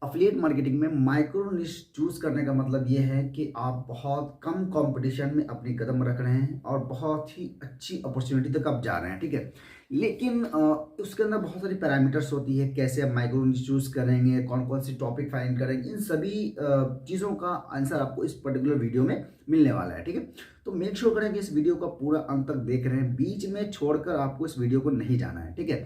Affiliate marketing में micro निश choose करने का मतलब ये है कि आप बहुत कम कंपटीशन में अपनी कदम रख रहे हैं और बहुत ही अच्छी अपॉर्चुनिटी तक आप जा रहे हैं, ठीक है। लेकिन उसके अंदर बहुत सारी पैरामीटर्स होती है, कैसे आप माइक्रो निश चूज करेंगे, कौन कौन सी टॉपिक फाइंड करेंगे, इन सभी चीज़ों का आंसर आपको इस पर्टिकुलर वीडियो में मिलने वाला है, ठीक है। तो मेक श्योर करें कि इस वीडियो का पूरा अंत तक देख रहे हैं, बीच में छोड़कर आपको इस वीडियो को नहीं जाना है, ठीक है।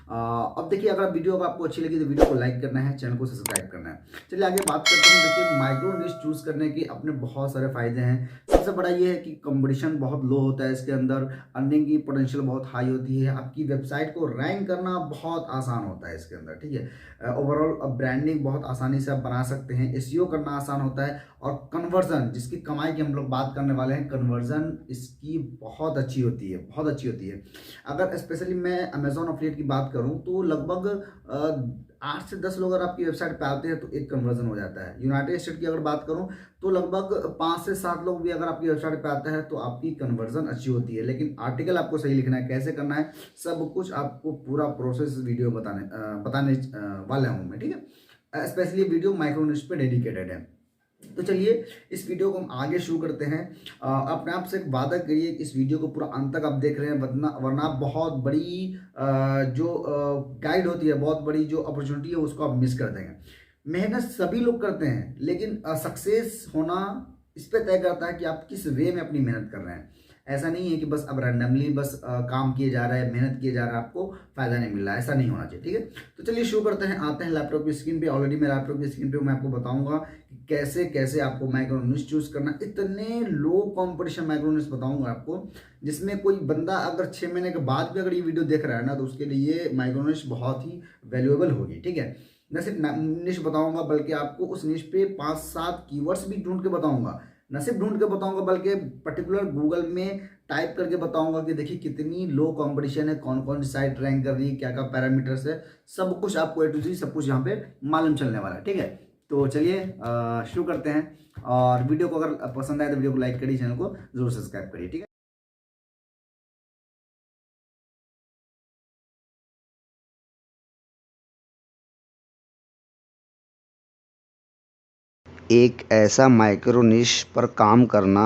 अब देखिए, अगर वीडियो आपको अच्छी लगी तो वीडियो को लाइक करना है, चैनल को सब्सक्राइब करना है। चलिए आगे बात करते हैं। देखिए, माइक्रो निश चूज करने के अपने बहुत सारे फायदे हैं। सबसे बड़ा ये है कि कंपटीशन बहुत लो होता है, इसके अंदर अर्निंग की पोटेंशियल बहुत हाई होती है, आपकी वेबसाइट को रैंक करना बहुत आसान होता है इसके अंदर, ठीक है। ओवरऑल ब्रांडिंग बहुत आसानी से आप बना सकते हैं, एसईओ करना आसान होता है, और कन्वर्जन, जिसकी कमाई की हम लोग बात करने वाले हैं, कन्वर्जन इसकी बहुत अच्छी होती है, बहुत अच्छी होती है। अगर स्पेशली मैं अमेजॉन अफिलिएट की बात करूं तो लगभग 8 से 10 लोग अगर आपकी वेबसाइट पे आते हैं तो एक कन्वर्जन हो जाता है। यूनाइटेड स्टेट की अगर बात करूं तो लगभग 5 से 7 लोग भी अगर आपकी वेबसाइट पे आते हैं तो आपकी कन्वर्जन अच्छी होती है। लेकिन आर्टिकल आपको सही लिखना है, कैसे करना है, सब कुछ आपको पूरा प्रोसेस वीडियो बताने वाला हूँ मैं, ठीक है। स्पेशली वीडियो माइक्रो निश पे डेडिकेटेड है। तो चलिए इस वीडियो को हम आगे शुरू करते हैं। अपने आप से एक वादा करिए कि इस वीडियो को पूरा अंत तक आप देख रहे हैं, वरना आप बहुत बड़ी जो गाइड होती है, बहुत बड़ी जो अपॉर्चुनिटी है उसको आप मिस कर देंगे। मेहनत सभी लोग करते हैं, लेकिन सक्सेस होना इस पे तय करता है कि आप किस वे में अपनी मेहनत कर रहे हैं। ऐसा नहीं है कि बस अब रैंडमली बस काम किए जा रहा है, मेहनत किए जा रहा है, आपको फायदा नहीं मिल रहा है, ऐसा नहीं होना चाहिए, ठीक है। तो चलिए शुरू करते हैं। आते हैं लैपटॉप की स्क्रीन पे। ऑलरेडी मैं लैपटॉप की स्क्रीन पे मैं आपको बताऊंगा कि कैसे कैसे आपको माइक्रो निश चूज करना। इतने लो कंपटीशन माइक्रो निश बताऊंगा आपको, जिसमें कोई बंदा अगर 6 महीने के बाद भी अगर ये वीडियो देख रहा है ना, तो उसके लिए माइक्रो निश बहुत ही वैल्यूएबल होगी, ठीक है। न सिर्फ निश बताऊंगा, बल्कि आपको उस निश पे 5-7 कीवर्ड्स भी ढूंढ के बताऊंगा। न सिर्फ ढूंढ के बताऊंगा, बल्कि पर्टिकुलर गूगल में टाइप करके बताऊंगा कि देखिए कितनी लो कंपटीशन है, कौन कौन सी साइट रैंक कर रही है, क्या क्या पैरामीटर्स है, सब कुछ आपको A to Z सब कुछ यहाँ पे मालूम चलने वाला है, ठीक है। तो चलिए शुरू करते हैं। और वीडियो को अगर पसंद आए तो वीडियो को लाइक करिए, चैनल को जरूर सब्सक्राइब करिए, ठीक है। एक ऐसा माइक्रो निश पर काम करना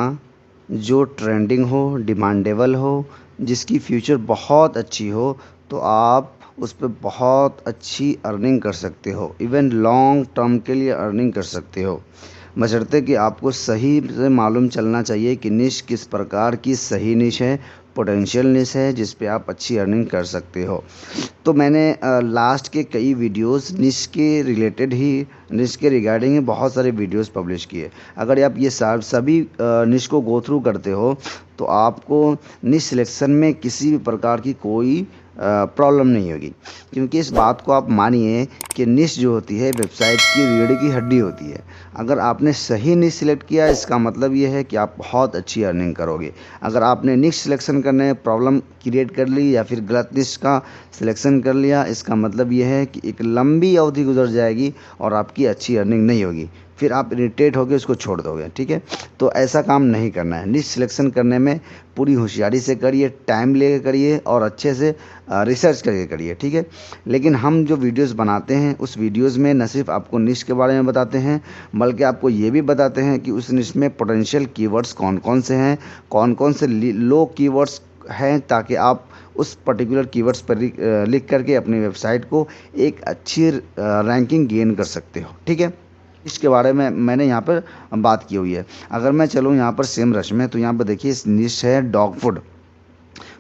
जो ट्रेंडिंग हो, डिमांडेबल हो, जिसकी फ्यूचर बहुत अच्छी हो, तो आप उस पे बहुत अच्छी अर्निंग कर सकते हो। इवन लॉन्ग टर्म के लिए अर्निंग कर सकते हो, बशर्ते कि आपको सही से मालूम चलना चाहिए कि निश किस प्रकार की सही निश है, पोटेंशियल निश है, जिस पे आप अच्छी अर्निंग कर सकते हो। तो मैंने लास्ट के कई वीडियोस निश के रिलेटेड ही, निश के रिगार्डिंग ही बहुत सारे वीडियोस पब्लिश किए। अगर आप ये सभी निश को गो थ्रू करते हो तो आपको निश सिलेक्शन में किसी भी प्रकार की कोई प्रॉब्लम नहीं होगी, क्योंकि इस बात को आप मानिए कि निश जो होती है वेबसाइट की रीढ़ की हड्डी होती है। अगर आपने सही निश सिलेक्ट किया, इसका मतलब ये है कि आप बहुत अच्छी अर्निंग करोगे। अगर आपने निश सिलेक्शन करने में प्रॉब्लम क्रिएट कर ली या फिर गलत निश का सिलेक्शन कर लिया, इसका मतलब ये है कि एक लंबी अवधि गुजर जाएगी और आपकी अच्छी अर्निंग नहीं होगी, फिर आप इरिटेट होकर उसको छोड़ दोगे, ठीक है। तो ऐसा काम नहीं करना है। निश सिलेक्शन करने में पूरी होशियारी से करिए, टाइम लेकर करिए और अच्छे से रिसर्च करके करिए, ठीक है। लेकिन हम जो वीडियोस बनाते हैं उस वीडियोस में न सिर्फ आपको निश के बारे में बताते हैं, बल्कि आपको ये भी बताते हैं कि उस निश में पोटेंशियल कीवर्ड्स कौन कौन से हैं, कौन कौन से लो कीवर्ड्स हैं, ताकि आप उस पर्टिकुलर कीवर्ड्स पर लिख करके अपनी वेबसाइट को एक अच्छी रैंकिंग गेन कर सकते हो, ठीक है। इसके बारे में मैंने यहाँ पर बात की हुई है। अगर मैं चलूँ यहाँ पर सेम रश में, तो यहाँ पर देखिए इस निश है डॉग फूड।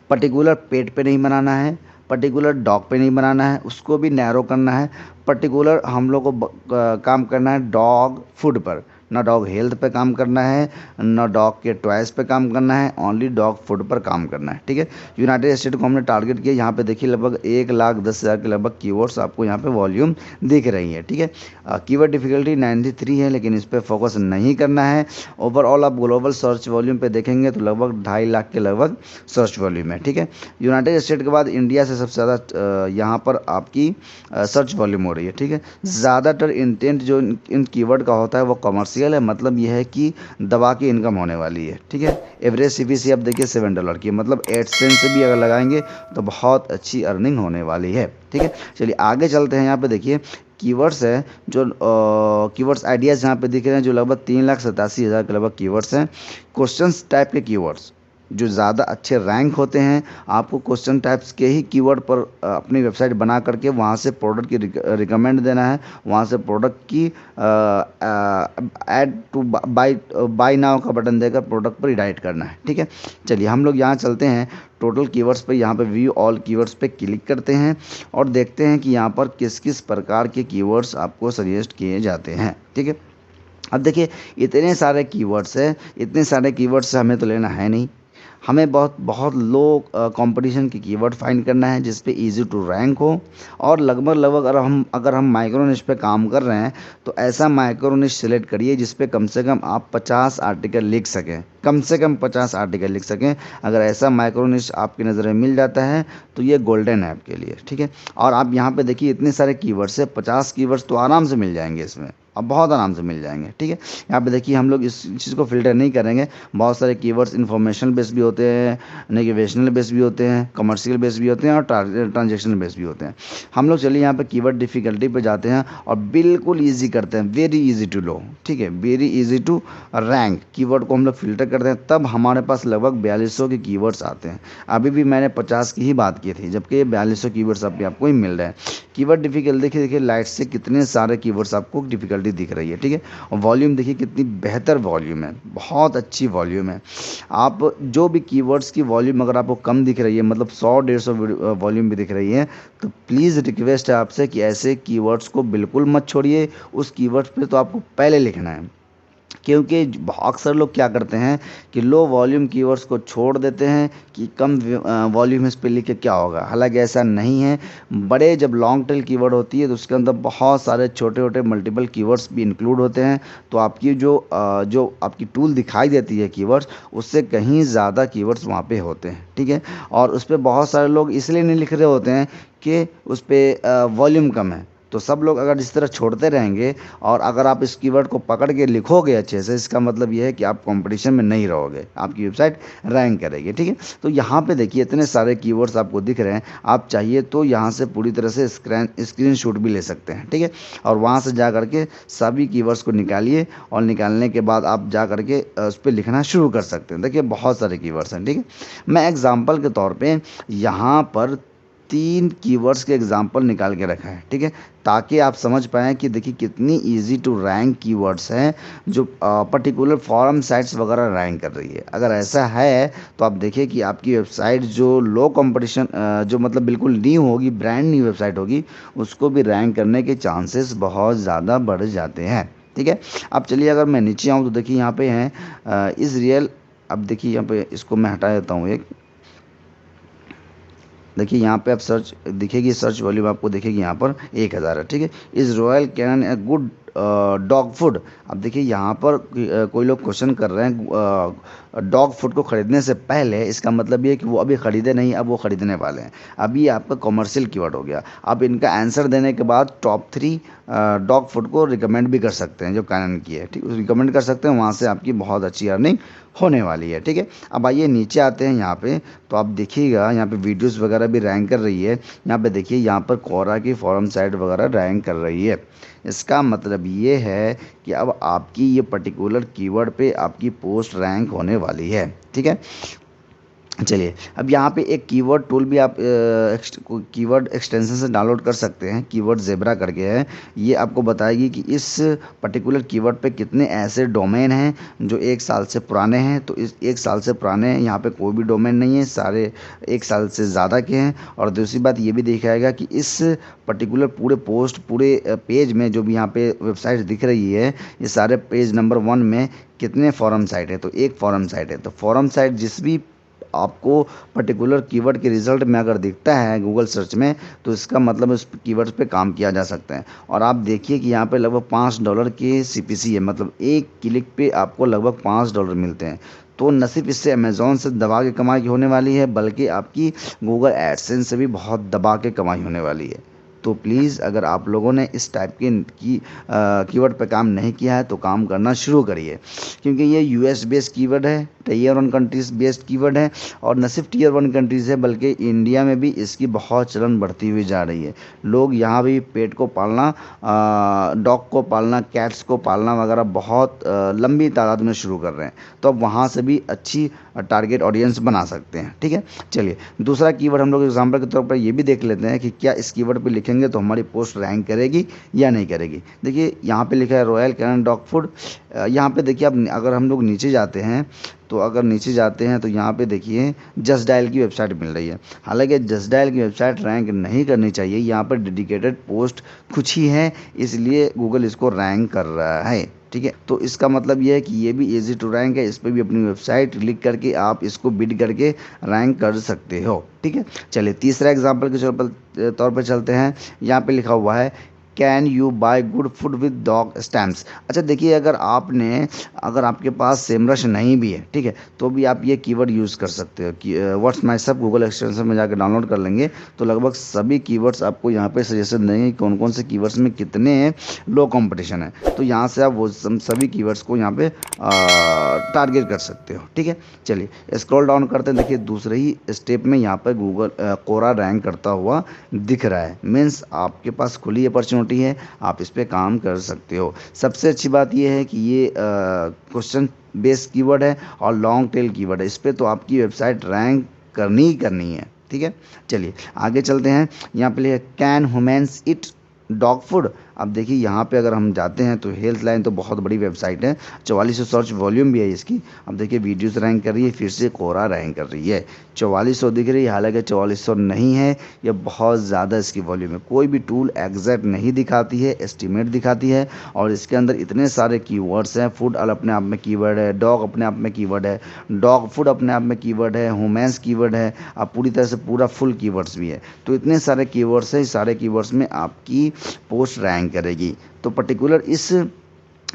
पर्टिकुलर पेट पे नहीं बनाना है, पर्टिकुलर डॉग पे नहीं बनाना है, उसको भी नैरो करना है। पर्टिकुलर हम लोग को काम करना है डॉग फूड पर, ना डॉग हेल्थ पे काम करना है, ना डॉग के टॉयज़ पे काम करना है, ओनली डॉग फूड पर काम करना है, ठीक है। यूनाइटेड स्टेट को हमने टारगेट किया। यहाँ पे देखिए लगभग 1,10,000 के लगभग कीवर्ड्स आपको यहाँ पे वॉल्यूम दिख रही है, ठीक है। कीवर्ड डिफिकल्टी 93 है, लेकिन इस पर फोकस नहीं करना है। ओवरऑल आप ग्लोबल सर्च वॉल्यूम पे देखेंगे तो लगभग 2.5 लाख के लगभग सर्च वॉल्यूम है, ठीक है। यूनाइटेड स्टेट के बाद इंडिया से सबसे ज़्यादा यहाँ पर आपकी सर्च वॉल्यूम हो रही है, ठीक है। ज़्यादातर इंटेंट जो इन कीवर्ड का होता है वो कमर्शियल है, मतलब यह है कि दबा के इनकम होने वाली है, ठीक है। एवरेज CPC आप देखिए $7 की, मतलब एडसेंस से भी अगर लगाएंगे तो बहुत अच्छी अर्निंग होने वाली है, ठीक है। चलिए आगे चलते हैं। यहाँ पे देखिए कीवर्ड्स है जो कीवर्ड्स आइडियाज़ यहाँ पे दिख रहे हैं, जो लगभग 3,87,000 के लगभग कीवर्ड्स हैं। क्वेश्चंस टाइप के कीवर्ड्स जो ज़्यादा अच्छे रैंक होते हैं, आपको क्वेश्चन टाइप्स के ही कीवर्ड पर अपनी वेबसाइट बना करके वहाँ से प्रोडक्ट की रिकमेंड देना है, वहाँ से प्रोडक्ट की ऐड टू बाय नाउ का बटन देकर प्रोडक्ट पर रिडायरेक्ट करना है। ठीक है, चलिए हम लोग यहाँ चलते हैं टोटल कीवर्ड्स पे, यहाँ पे व्यू ऑल कीवर्ड्स पे क्लिक करते हैं और देखते हैं कि यहाँ पर किस किस प्रकार के कीवर्ड्स आपको सजेस्ट किए जाते हैं। ठीक है, अब देखिए इतने सारे कीवर्ड्स हैं, इतने सारे कीवर्ड्स से हमें तो लेना है नहीं, हमें बहुत बहुत लो कंपटीशन की कीवर्ड फाइंड करना है जिस पे इजी टू रैंक हो, और लगभग लगभग अगर हम माइक्रो निश पे काम कर रहे हैं तो ऐसा माइक्रो निश सिलेक्ट करिए जिस पे कम से कम आप 50 आर्टिकल लिख सकें, कम से कम 50 आर्टिकल लिख सकें। अगर ऐसा माइक्रो निश आपकी नज़र में मिल जाता है तो ये गोल्डन है आपके लिए। ठीक है, और आप यहाँ पे देखिए इतने सारे कीवर्ड्स है, 50 कीवर्ड्स तो आराम से मिल जाएंगे इसमें, अब बहुत आराम से मिल जाएंगे। ठीक है, यहाँ पे देखिए हम लोग इस चीज़ को फिल्टर नहीं करेंगे, बहुत सारे कीवर्ड्स इन्फॉर्मेशनल बेस भी होते हैं, नेविगेशनल बेस भी होते हैं, कमर्शियल बेस भी होते हैं और ट्रांजेक्शनल बेस भी होते हैं। हम लोग चलिए यहाँ पे कीवर्ड डिफ़िकल्टी पे जाते हैं और बिल्कुल ईजी करते हैं, वेरी इजी टू लो। ठीक है, very easy to rank keyword को हम लोग फिल्टर करते हैं, तब हमारे पास लगभग 4200 के कीवर्ड्स आते हैं। अभी भी मैंने 50 की ही बात की थी, जबकि ये 4200 कीवर्ड्स अभी आपको ही मिल रहे हैं। कीवर्ड डिफिकल्टी देखिए लाइट से कितने सारे कीवर्ड्स आपको डिफिकल्टी दिख रही है। ठीक है, और वॉल्यूम देखिए कितनी बेहतर वॉल्यूम है, बहुत अच्छी वॉल्यूम है। आप जो भी कीवर्ड्स की वॉल्यूम अगर आपको कम दिख रही है, मतलब 100-150 वॉल्यूम भी दिख रही है, तो प्लीज़ रिक्वेस्ट है आपसे कि ऐसे कीवर्ड्स को बिल्कुल मत छोड़िए, उस कीवर्ड्स पे तो आपको पहले लिखना है। क्योंकि अक्सर लोग क्या करते हैं कि लो वॉल्यूम कीवर्ड्स को छोड़ देते हैं कि कम वॉल्यूम इस पे लिख के क्या होगा, हालांकि ऐसा नहीं है। बड़े जब लॉन्ग टेल कीवर्ड होती है तो उसके अंदर बहुत सारे छोटे छोटे मल्टीपल कीवर्ड्स भी इंक्लूड होते हैं, तो आपकी जो आपकी टूल दिखाई देती है कीवर्ड्स, उससे कहीं ज़्यादा कीवर्ड्स वहाँ पे होते हैं। ठीक है, और उस पर बहुत सारे लोग इसलिए नहीं लिख रहे होते हैं कि उस पर वॉल्यूम कम है। तो सब लोग अगर इस तरह छोड़ते रहेंगे और अगर आप इस कीवर्ड को पकड़ के लिखोगे अच्छे से, इसका मतलब ये है कि आप कंपटीशन में नहीं रहोगे, आपकी वेबसाइट रैंक करेगी। ठीक है, तो यहाँ पे देखिए इतने सारे कीवर्ड्स आपको दिख रहे हैं, आप चाहिए तो यहाँ से पूरी तरह से स्क्रीनशॉट भी ले सकते हैं। ठीक है, और वहाँ से जा करके सभी कीवर्ड्स को निकालिए और निकालने के बाद आप जा करके उस पर लिखना शुरू कर सकते हैं। देखिए बहुत सारे कीवर्ड्स हैं। ठीक है, मैं एग्जाम्पल के तौर पर यहाँ पर 3 कीवर्ड्स के एग्जाम्पल निकाल के रखा है। ठीक है, ताकि आप समझ पाएँ कि देखिए कितनी इजी टू रैंक कीवर्ड्स हैं जो पर्टिकुलर फॉरम साइट्स वगैरह रैंक कर रही है। अगर ऐसा है तो आप देखिए कि आपकी वेबसाइट जो लो कंपटीशन जो मतलब बिल्कुल न्यू होगी, ब्रांड न्यू वेबसाइट होगी, उसको भी रैंक करने के चांसेस बहुत ज़्यादा बढ़ जाते हैं। ठीक है, अब चलिए अगर मैं नीचे आऊँ तो देखिए यहाँ पे हैं इज़ रियल। अब देखिए यहाँ पे इसको मैं हटा देता हूँ एक, देखिए यहाँ पे आप सर्च दिखेगी, सर्च वॉल्यूम आपको दिखेगी यहाँ पर 1000 है। ठीक है, is Royal Canin a good dog food. अब देखिए यहाँ पर कोई लोग क्वेश्चन कर रहे हैं डॉग फूड को ख़रीदने से पहले, इसका मतलब ये है कि वो अभी ख़रीदे नहीं, अब वो ख़रीदने वाले हैं। अभी आपका कॉमर्शियल कीवर्ड हो गया। अब इनका आंसर देने के बाद टॉप 3 डॉग फूड को रिकमेंड भी कर सकते हैं जो कैनन की है। ठीक, रिकमेंड कर सकते हैं, वहाँ से आपकी बहुत अच्छी अर्निंग होने वाली है। ठीक है, अब आइए नीचे आते हैं यहाँ पे, तो आप देखिएगा यहाँ पे वीडियोस वगैरह भी रैंक कर रही है। यहाँ पे देखिए यहाँ पर कोरा की फॉरम साइट वगैरह रैंक कर रही है। इसका मतलब ये है कि अब आपकी ये पर्टिकुलर कीवर्ड पे आपकी पोस्ट रैंक होने वाली है। ठीक है, चलिए अब यहाँ पे एक कीवर्ड टूल भी आप कीवर्ड एक्सटेंशन से डाउनलोड कर सकते हैं, कीवर्ड ज़ेब्रा करके है। ये आपको बताएगी कि इस पर्टिकुलर कीवर्ड पे कितने ऐसे डोमेन हैं जो 1 साल से पुराने हैं। तो इस 1 साल से पुराने हैं, यहाँ पे कोई भी डोमेन नहीं है, सारे 1 साल से ज़्यादा के हैं। और दूसरी बात ये भी दिखाएगा कि इस पर्टिकुलर पूरे पोस्ट पूरे पेज में जो भी यहाँ पे वेबसाइट दिख रही है, ये सारे पेज नंबर 1 में कितने फॉरम साइट है, तो एक फॉरम साइट है। तो फॉरम साइट जिस भी आपको पर्टिकुलर कीवर्ड के रिजल्ट में अगर दिखता है गूगल सर्च में, तो इसका मतलब उस कीवर्ड्स पे काम किया जा सकता है। और आप देखिए कि यहाँ पे लगभग $5 के CPC है, मतलब एक क्लिक पे आपको लगभग $5 मिलते हैं। तो न सिर्फ इससे अमेज़ॉन से दबा के कमाई होने वाली है, बल्कि आपकी गूगल एडसेंस से भी बहुत दबा के कमाई होने वाली है। तो प्लीज़ अगर आप लोगों ने इस टाइप की कीवर्ड पे काम नहीं किया है तो काम करना शुरू करिए, क्योंकि ये US बेस्ड कीवर्ड है। टीयर 1 कंट्रीज बेस्ड कीवर्ड है और न सिर्फ टीयर 1 कंट्रीज़ है बल्कि इंडिया में भी इसकी बहुत चलन बढ़ती हुई जा रही है। लोग यहाँ भी पेट को पालना, डॉग को पालना, कैट्स को पालना वगैरह बहुत लंबी तादाद में शुरू कर रहे हैं, तो अब वहाँ से भी अच्छी टारगेट ऑडियंस बना सकते हैं। ठीक है, चलिए दूसरा कीवर्ड हम लोग एग्जाम्पल के तौर पर ये भी देख लेते हैं कि क्या इस कीवर्ड पे लिखेंगे तो हमारी पोस्ट रैंक करेगी या नहीं करेगी। देखिए यहाँ पे लिखा है रॉयल कैनन डॉग फूड। यहाँ पे देखिए अब अगर हम लोग नीचे जाते हैं तो यहाँ पे देखिए जस्ट डायल की वेबसाइट मिल रही है। हालांकि जस्ट डायल की वेबसाइट रैंक नहीं करनी चाहिए, यहाँ पर डेडिकेटेड पोस्ट कुछ ही है, इसलिए गूगल इसको रैंक कर रहा है। ठीक है, तो इसका मतलब ये है कि ये भी इजी टू रैंक है, इस पर भी अपनी वेबसाइट लिख करके आप इसको बिड करके रैंक कर सकते हो। ठीक है, चलिए तीसरा एग्जाम्पल के तौर पर चलते हैं। यहाँ पे लिखा हुआ है can you buy good food with dog stamps. अच्छा देखिए, अगर आपके पास सेमरश नहीं भी है, ठीक है, तो भी आप ये कीवर्ड यूज़ कर सकते हो कि व्हाट्स माय सब गूगल एक्सटेंशन में जाकर डाउनलोड कर लेंगे तो लगभग सभी कीवर्ड्स आपको यहाँ पे सजेशन देंगे कौन कौन से कीवर्ड्स में कितने लो कंपटीशन है, तो यहाँ से आप वो सभी कीवर्ड्स को यहाँ पे टारगेट कर सकते हो। ठीक है, चलिए स्क्रॉल डाउन करते हैं। देखिए दूसरे ही स्टेप में यहाँ पर गूगल कोरा रैंक करता हुआ दिख रहा है, मीन्स आपके पास खुली अपॉर्चुनिटी है, आप इस पे काम कर सकते हो। सबसे अच्छी बात यह है कि ये क्वेश्चन बेस्ड कीवर्ड है और लॉन्ग टेल कीवर्ड है, इस पे तो आपकी वेबसाइट रैंक करनी ही करनी है। ठीक है, चलिए आगे चलते हैं। यहाँ पे लिखा can humans it dog food. अब देखिए यहाँ पे अगर हम जाते हैं तो हेल्थ लाइन तो बहुत बड़ी वेबसाइट है, 4400 सर्च वॉल्यूम भी है इसकी। अब देखिए वीडियोस रैंक कर रही है, फिर से कोरा रैंक कर रही है, 4400 दिख रही है, हालांकि 4400 नहीं है, ये बहुत ज़्यादा इसकी वॉल्यूम है। कोई भी टूल एग्जैक्ट नहीं दिखाती है, एस्टिमेट दिखाती है, और इसके अंदर इतने सारे कीवर्ड्स हैं। फूड अपने आप में कीवर्ड है, डॉग अपने आप में कीवर्ड है, डॉग फूड अपने आप में कीवर्ड है, ह्यूमन्स कीवर्ड है, अब पूरी तरह से पूरा फुल कीवर्ड्स भी है। तो इतने सारे कीवर्ड्स हैं, इस सारे कीवर्ड्स में आपकी पोस्ट रैंक करेगी। तो पर्टिकुलर इस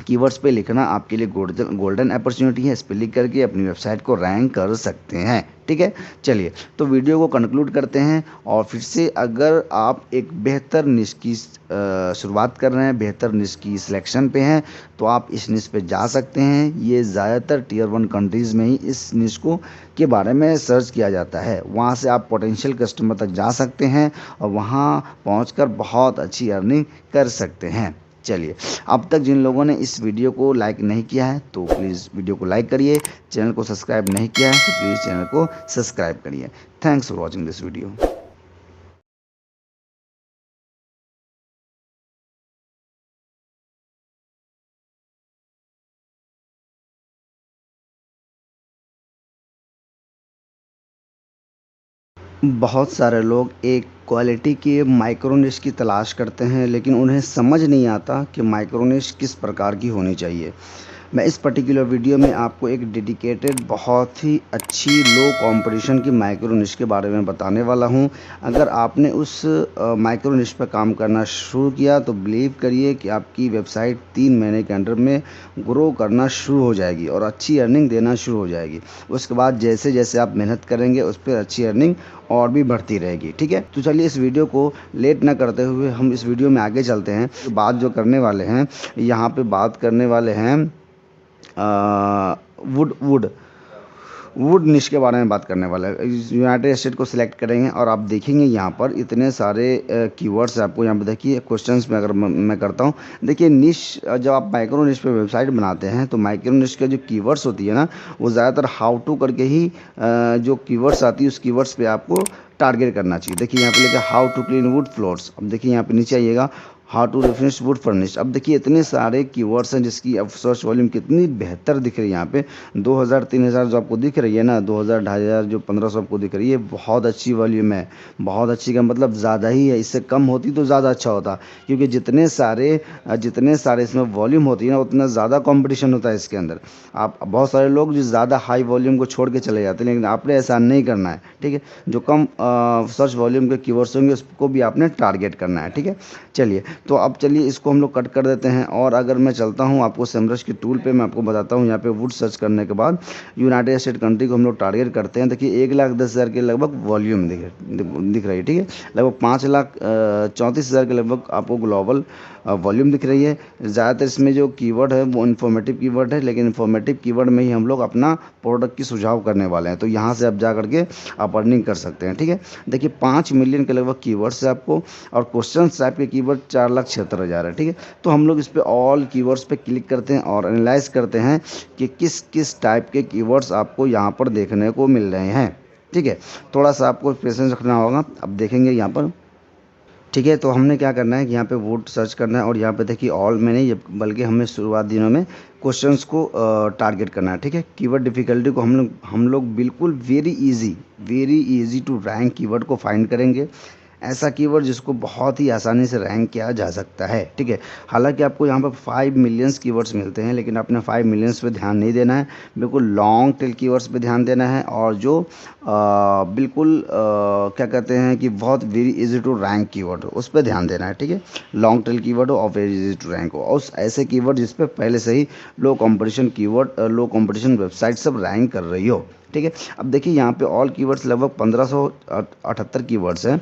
कीवर्ड्स पे लिखना आपके लिए गोल्डन अपॉर्चुनिटी है, इस पे लिख करके अपनी वेबसाइट को रैंक कर सकते हैं। ठीक है, चलिए तो वीडियो को कंक्लूड करते हैं। और फिर से अगर आप एक बेहतर निश की शुरुआत कर रहे हैं, बेहतर निश की सिलेक्शन पे हैं, तो आप इस निश पे जा सकते हैं। ये ज़्यादातर टीयर 1 कंट्रीज़ में ही इस निश को के बारे में सर्च किया जाता है, वहाँ से आप पोटेंशियल कस्टमर तक जा सकते हैं और वहाँ पहुँचकर बहुत अच्छी अर्निंग कर सकते हैं। चलिए, अब तक जिन लोगों ने इस वीडियो को लाइक नहीं किया है तो प्लीज़ वीडियो को लाइक करिए, चैनल को सब्सक्राइब नहीं किया है तो प्लीज़ चैनल को सब्सक्राइब करिए। Thanks for watching this video. बहुत सारे लोग एक क्वालिटी के माइक्रो निश की तलाश करते हैं, लेकिन उन्हें समझ नहीं आता कि माइक्रो निश किस प्रकार की होनी चाहिए। मैं इस पर्टिकुलर वीडियो में आपको एक डेडिकेटेड बहुत ही अच्छी लो कंपटीशन की माइक्रो निश के बारे में बताने वाला हूं। अगर आपने उस माइक्रो निश पर काम करना शुरू किया तो बिलीव करिए कि आपकी वेबसाइट 3 महीने के अंदर में ग्रो करना शुरू हो जाएगी और अच्छी अर्निंग देना शुरू हो जाएगी। उसके बाद जैसे जैसे आप मेहनत करेंगे उस पर अच्छी अर्निंग और भी बढ़ती रहेगी। ठीक है, तो चलिए इस वीडियो को लेट ना करते हुए हम इस वीडियो में आगे चलते हैं। बात जो करने वाले हैं, यहाँ पे बात करने वाले हैं वुड निश के बारे में बात करने वाला है। यूनाइटेड स्टेट को सिलेक्ट करेंगे और आप देखेंगे यहाँ पर इतने सारे कीवर्ड्स आपको यहाँ पर देखिए क्वेश्चंस में अगर मैं करता हूँ। देखिए निश, जब आप माइक्रो निश पे वेबसाइट बनाते हैं तो माइक्रो निश के जो कीवर्ड्स होती है ना, वो ज़्यादातर हाउ टू करके ही जो कीवर्ड्स आती है उस कीवर्ड्स पे आपको टारगेट करना चाहिए। देखिए यहाँ पे लिखा how to clean wood floors. अब देखिए यहाँ पे नीचे आइएगा, how to refinish wood furnish. अब देखिए इतने सारे कीवर्ड्स हैं जिसकी अब सर्च वॉल्यूम कितनी बेहतर दिख रही है। यहाँ पे 2000 3000 जो आपको दिख रही है ना, 2000 2500 जो 1500 आपको दिख रही है, बहुत अच्छी वॉल्यूम है। बहुत अच्छी का मतलब ज़्यादा ही है, इससे कम होती तो ज़्यादा अच्छा होता, क्योंकि जितने सारे इसमें वॉल्यूम होती है ना उतना ज़्यादा कॉम्पिटिशन होता है इसके अंदर। आप बहुत सारे लोग जो ज़्यादा हाई वॉल्यूम को छोड़ के चले जाते हैं, लेकिन आपने ऐसा नहीं करना है। ठीक है, जो कम सर्च वॉल्यूम के कीवर्ड्स होंगे उसको भी आपने टारगेट करना है। ठीक है, चलिए तो अब चलिए इसको हम लोग कट कर देते हैं। और अगर मैं चलता हूँ आपको सेमरश की टूल पे, मैं आपको बताता हूँ। यहाँ पे वुड सर्च करने के बाद यूनाइटेड स्टेट कंट्री को हम लोग टारगेट करते हैं। देखिए 1,10,000 के लगभग वॉल्यूम दिख रही है। ठीक है, लगभग 5,34,000 के लगभग आपको ग्लोबल वॉल्यूम दिख रही है। ज़्यादातर इसमें जो कीवर्ड है वो इन्फॉर्मेटिव कीवर्ड है, लेकिन इन्फॉर्मेटिव कीवर्ड में ही हम लोग अपना प्रोडक्ट की सुझाव करने वाले हैं। तो यहाँ से आप जा करके आप अर्निंग कर सकते हैं। ठीक है, देखिए 5 मिलियन के लगभग कीवर्ड्स है आपको, और क्वेश्चन टाइप के कीवर्ड 4,76,000 है। ठीक है, तो हम लोग इस पर ऑल कीवर्ड्स पे क्लिक करते हैं और एनालाइज करते हैं कि किस किस टाइप के कीवर्ड्स आपको यहाँ पर देखने को मिल रहे हैं। ठीक है, थोड़ा सा आपको पेशेंस रखना होगा। अब देखेंगे यहाँ पर। ठीक है, तो हमने क्या करना है कि यहाँ पे वुड सर्च करना है, और यहाँ पे देखिए ऑल में नहीं, बल्कि हमें शुरुआत दिनों में क्वेश्चंस को टारगेट करना है। ठीक है, कीवर्ड डिफ़िकल्टी को हम लोग बिल्कुल very easy to rank keyword को फाइंड करेंगे। ऐसा कीवर्ड जिसको बहुत ही आसानी से रैंक किया जा सकता है। ठीक है, हालांकि आपको यहाँ पर 5 मिलियंस कीवर्ड्स मिलते हैं, लेकिन आपने 5 मिलियंस पे ध्यान नहीं देना है, बिल्कुल लॉन्ग टेल कीवर्ड्स पे ध्यान देना है, और जो बिल्कुल क्या कहते हैं कि बहुत very easy to rank keyword हो उस पर ध्यान देना है। ठीक है, लॉन्ग टेल कीवर्ड हो और वेरी इजी टू रैंक हो, और ऐसे कीवर्ड जिस पे पहले से ही लो कंपटीशन वेबसाइट सब रैंक कर रही हो। ठीक है, अब देखिए यहाँ पे ऑल कीवर्ड्स लगभग 1578 कीवर्ड्स हैं।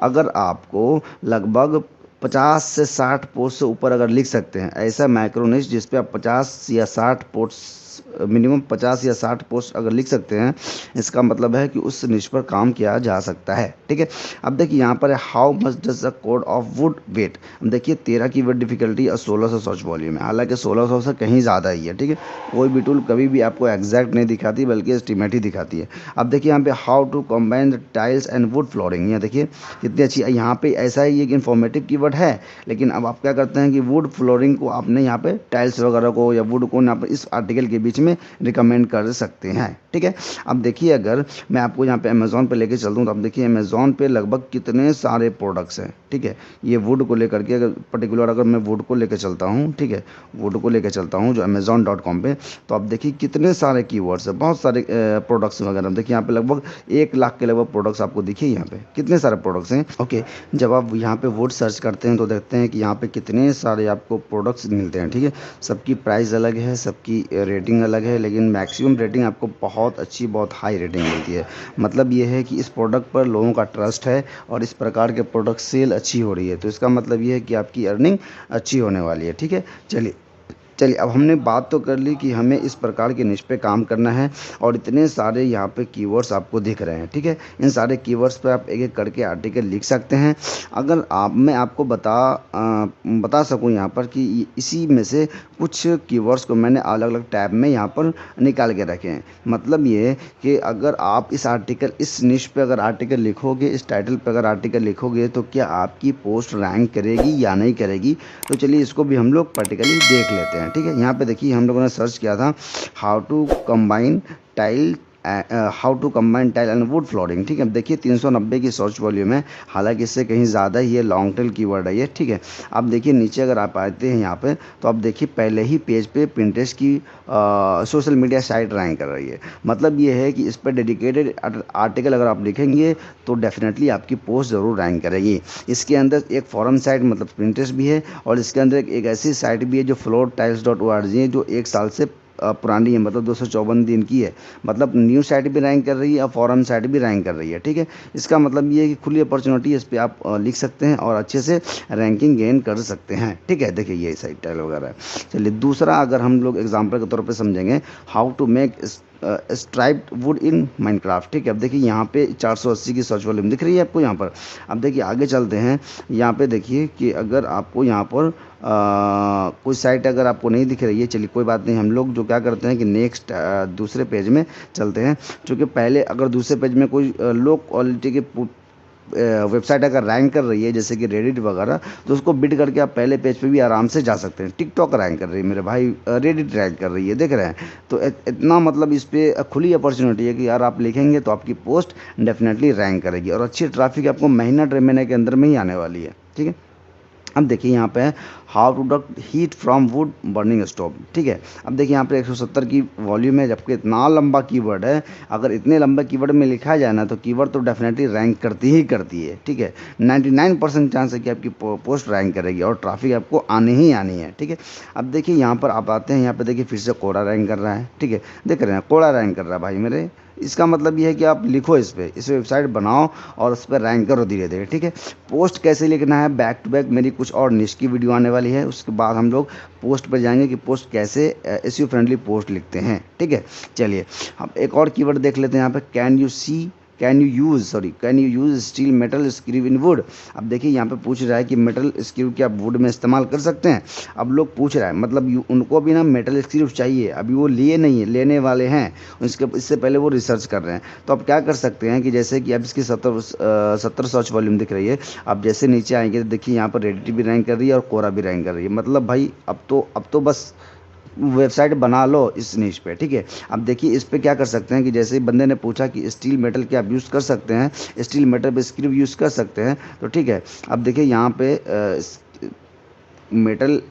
अगर आपको लगभग 50 से 60 पोस्ट से ऊपर अगर लिख सकते हैं, ऐसा माइक्रो निश जिस पे आप 50 या 60 पोस्ट, मिनिमम 50 या 60 पोस्ट अगर लिख सकते हैं, इसका मतलब है कि उस निश पर काम किया जा सकता है। ठीक है, अब देखिए यहाँ पर है how much does the cord of wood weigh. अब देखिए 13 की वर्ड डिफिकल्टी और 1600 सर्च वॉल्यूम है, हालांकि 1600 से कहीं ज़्यादा ही है। ठीक है, कोई भी टूल कभी भी आपको एग्जैक्ट नहीं दिखाती, बल्कि एस्टिमेट ही दिखाती है। अब देखिए यहाँ पे how to combine the tiles and wood flooring, यहाँ देखिए कितनी अच्छी, यहाँ पे ऐसा ही एक इन्फॉर्मेटिव कीवर्ड है, लेकिन अब आप क्या करते हैं कि वुड फ्लोरिंग को आपने यहाँ पे टाइल्स वगैरह को या वुड को यहाँ पर इस आर्टिकल के बीच में रिकमेंड कर सकते हैं। ठीक है, अब देखिए अगर मैं आपको यहाँ पे अमेज़ॉन पे लेके चलता हूँ, तो आप देखिए अमेज़ॉन पे लगभग कितने सारे प्रोडक्ट्स हैं। ठीक है, ये वुड को लेकर के अगर पर्टिकुलर अगर मैं वुड को लेकर चलता हूँ, ठीक है, वुड को लेकर चलता हूँ जो amazon.com पे, तो आप देखिए कितने सारे कीवर्ड्स हैं, बहुत सारे प्रोडक्ट्स वगैरह। देखिए यहाँ पे लगभग 1 लाख के लगभग प्रोडक्ट्स आपको दिखिए, यहाँ पे कितने सारे प्रोडक्ट्स हैं। ओके, जब आप यहाँ पे वुड सर्च करते हैं तो देखते हैं कि यहाँ पे कितने सारे आपको प्रोडक्ट्स मिलते हैं। ठीक है, सबकी प्राइस अलग है, सबकी रेटिंग अलग है, लेकिन मैक्सिमम रेटिंग आपको बहुत अच्छी, बहुत हाई रेटिंग मिलती है। मतलब ये है कि इस प्रोडक्ट पर लोगों का ट्रस्ट है और इस प्रकार के प्रोडक्ट सेल अच्छी हो रही है, तो इसका मतलब ये है कि आपकी अर्निंग अच्छी होने वाली है। ठीक है, चलिए अब हमने बात तो कर ली कि हमें इस प्रकार के निश पे काम करना है, और इतने सारे यहाँ पे कीवर्ड्स आपको दिख रहे हैं। ठीक है, इन सारे कीवर्ड्स पे आप एक एक करके आर्टिकल लिख सकते हैं। अगर मैं आपको बता सकूँ यहाँ पर कि इसी में से कुछ कीवर्ड्स को मैंने अलग अलग टैब में यहाँ पर निकाल के रखे हैं। मतलब ये कि अगर आप इस निश पे अगर आर्टिकल लिखोगे, इस टाइटल पे अगर आर्टिकल लिखोगे, तो क्या आपकी पोस्ट रैंक करेगी या नहीं करेगी। तो चलिए इसको भी हम लोग पर्टिकुलरली देख लेते हैं। ठीक है, यहाँ पे देखिए हम लोगों ने सर्च किया था how to combine tile and wood flooring. ठीक है, अब देखिए 390 की सर्च वॉल्यूम है, हालांकि इससे कहीं ज़्यादा ही है, लॉन्ग टेल कीवर्ड है ये। ठीक है, अब देखिए नीचे अगर आप आते हैं यहाँ पे, तो आप देखिए पहले ही पेज पे पिंटरेस्ट की सोशल मीडिया साइट रैंक कर रही है। मतलब ये है कि इस पर डेडिकेटेड आर्टिकल अगर आप लिखेंगे तो डेफिनेटली आपकी पोस्ट ज़रूर रैंक करेगी। इसके अंदर एक फॉरम साइट मतलब पिंटरेस्ट भी है, और इसके अंदर एक ऐसी साइट भी है जो floortiles.org है, जो 1 साल से पुरानी है, मतलब 254 दिन की है। मतलब न्यू साइट भी रैंक कर रही है और फॉरम साइट भी रैंक कर रही है। ठीक है, इसका मतलब ये है कि खुली अपॉर्चुनिटी है, इस पर आप लिख सकते हैं और अच्छे से रैंकिंग गेन कर सकते हैं। ठीक है, देखिए ये साइट टाइल वगैरह है। चलिए दूसरा अगर हम लोग एग्जाम्पल के तौर पर समझेंगे, how to make striped wood in Minecraft. ठीक है, अब देखिए यहाँ पे 480 की सर्च वॉल्यूम दिख रही है आपको यहाँ पर। अब देखिए आगे चलते हैं, यहाँ पे देखिए कि अगर आपको यहाँ पर कोई साइट अगर आपको नहीं दिख रही है, चलिए कोई बात नहीं, हम लोग जो क्या करते हैं कि नेक्स्ट दूसरे पेज में चलते हैं। क्योंकि पहले अगर दूसरे पेज में कोई लो क्वालिटी के वेबसाइट अगर रैंक कर रही है, जैसे कि रेडिट वगैरह, तो उसको बिट करके आप पहले पेज पे भी आराम से जा सकते हैं। टिकटॉक रैंक कर रही है मेरे भाई, रेडिट रैंक कर रही है, देख रहे हैं। तो इतना मतलब इस पर खुली अपॉर्चुनिटी है कि यार आप लिखेंगे तो आपकी पोस्ट डेफिनेटली रैंक करेगी, और अच्छी ट्रैफिक आपको महीना 1.5 महीने के अंदर में ही आने वाली है। ठीक है, अब देखिए यहाँ पे how to duct heat from wood burning stove. ठीक है, अब देखिए यहाँ पे 170 की वॉल्यूम है, जबकि इतना लंबा कीवर्ड है। अगर इतने लंबे कीवर्ड में लिखा जाए ना, तो कीवर्ड तो डेफिनेटली रैंक करती है। ठीक है, 99% चांस है कि आपकी पोस्ट रैंक करेगी और ट्रैफिक आपको आनी ही आनी है। ठीक है, अब देखिए यहाँ पर आप आते हैं, यहाँ पे देखिए फिर से कोड़ा रैंक कर रहा है। ठीक है, देख रहे हैं कोड़ा रैंक कर रहा है भाई मेरे। इसका मतलब ये है कि आप लिखो इस वेबसाइट बनाओ और उस पर रैंक करो धीरे धीरे। ठीक है, पोस्ट कैसे लिखना है, बैक टू बैक मेरी कुछ और निश की वीडियो आने वाली वाली है। उसके बाद हम लोग पोस्ट पर जाएंगे कि पोस्ट कैसे एसईओ फ्रेंडली पोस्ट लिखते हैं, ठीक है। चलिए हम एक और कीवर्ड देख लेते हैं यहाँ पे, can you use steel metal screw in would. अब देखिए यहाँ पे पूछ रहा है कि मेटल स्क्रू क्या आप वुड में इस्तेमाल कर सकते हैं। अब लोग पूछ रहा है मतलब उनको भी ना मेटल स्क्रू चाहिए, अभी वो लिए नहीं है, लेने वाले हैं, इससे पहले वो रिसर्च कर रहे हैं। तो अब क्या कर सकते हैं कि जैसे कि अब इसकी 70 सर्च वॉल्यूम दिख रही है। अब जैसे नीचे आएंगे तो देखिए यहाँ पर रेडिटी भी रैंक कर रही है और कोरा भी रैंक कर रही है। मतलब भाई अब तो बस वेबसाइट बना लो इस निश पे, ठीक है। अब देखिए इस पे क्या कर सकते हैं कि जैसे बंदे ने पूछा कि स्टील मेटल क्या आप यूज़ कर सकते हैं, स्टील मेटल पे स्क्रू यूज़ कर सकते हैं, तो ठीक है। अब देखिए यहाँ पे मेटल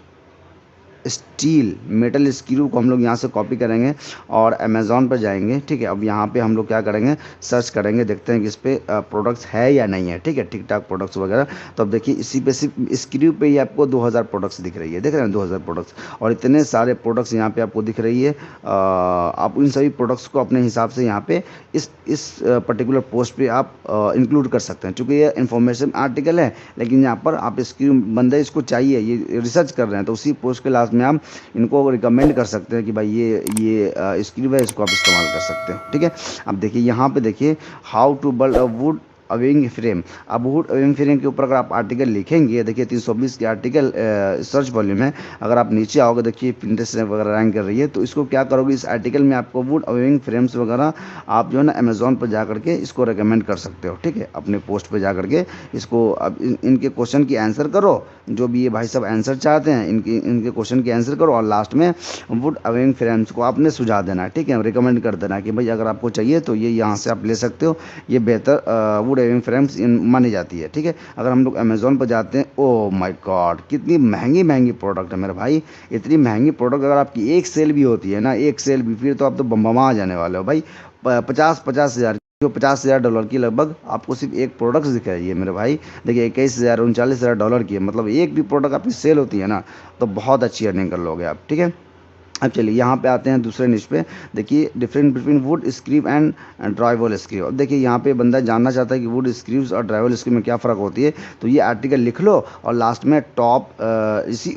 मेटल स्क्रू को हम लोग यहाँ से कॉपी करेंगे और अमेज़ॉन पर जाएंगे, ठीक है। अब यहाँ पे हम लोग क्या करेंगे, सर्च करेंगे, देखते हैं कि इस पे प्रोडक्ट्स है या नहीं है, ठीक है, ठीक ठाक प्रोडक्ट्स वगैरह। तो अब देखिए इसी पे सिर्फ स्क्रू पे ही आपको 2000 प्रोडक्ट्स दिख रही है, देख रहे हैं 2000 प्रोडक्ट्स, और इतने सारे प्रोडक्ट्स यहाँ पे आपको दिख रही है। आप इन सभी प्रोडक्ट्स को अपने हिसाब से यहाँ पे इस पर्टिकुलर पोस्ट पे आप इंक्लूड कर सकते हैं। चूँकि ये इन्फॉर्मेशन आर्टिकल है, लेकिन यहाँ पर आप स्क्रू बंदे इसको चाहिए, ये रिसर्च कर रहे हैं, तो उसी पोस्ट के लास्ट में आप इनको रिकमेंड कर सकते हैं कि भाई ये स्क्रू है, इसको आप इस्तेमाल कर सकते हो, ठीक है। अब देखिए यहाँ पे देखिए how to build a wood weaving frame. अब वुड अवेइंग फ्रेम के ऊपर अगर आप आर्टिकल लिखेंगे, देखिए 320 के आर्टिकल सर्च वॉल्यूम है। अगर आप नीचे आओगे देखिए पिंटरेस्ट वगैरह रैंक कर रही है, तो इसको क्या करोगे, इस आर्टिकल में आपको वुड अवेइंग फ्रेम्स वगैरह आप जो है ना अमेज़ॉन पर जा करके इसको रिकमेंड कर सकते हो, ठीक है। अपने पोस्ट पर जा करके इसको अब इनके क्वेश्चन की आंसर करो, जो भी ये भाई सब आंसर चाहते हैं इनके क्वेश्चन की आंसर करो, और लास्ट में वुड अवेइंग फ्रेम्स को आपने सुझाव देना है, ठीक है, रिकमेंड कर देना कि भाई अगर आपको चाहिए तो ये यहाँ से आप ले सकते हो, ये बेहतर वुड अवेइंग फ्रेम्स मानी जाती है, ठीक है। अगर हम लोग अमेज़ॉन पर जाते हैं, ओ माय गॉड कितनी महंगी महंगी प्रोडक्ट है मेरे भाई। इतनी महंगी प्रोडक्ट अगर आपकी एक सेल भी होती है ना, एक सेल भी, फिर तो आप तो बम्बमा आ जाने वाले हो भाई। 50 जो $50,000 की लगभग आपको सिर्फ एक प्रोडक्ट दिख रही है मेरे भाई। देखिए 21,000 $39,000 की है, मतलब एक भी प्रोडक्ट आपकी सेल होती है ना तो बहुत अच्छी अर्निंग कर लोगे आप, ठीक है। अब चलिए यहाँ पे आते हैं दूसरे निश पे। देखिए different between would screw and drivel screw. अब देखिए यहाँ पे बंदा जानना चाहता है कि वुड स्क्रूज और ड्राइवल स्क्रू में क्या फ़र्क होती है, तो ये आर्टिकल लिख लो और लास्ट में टॉप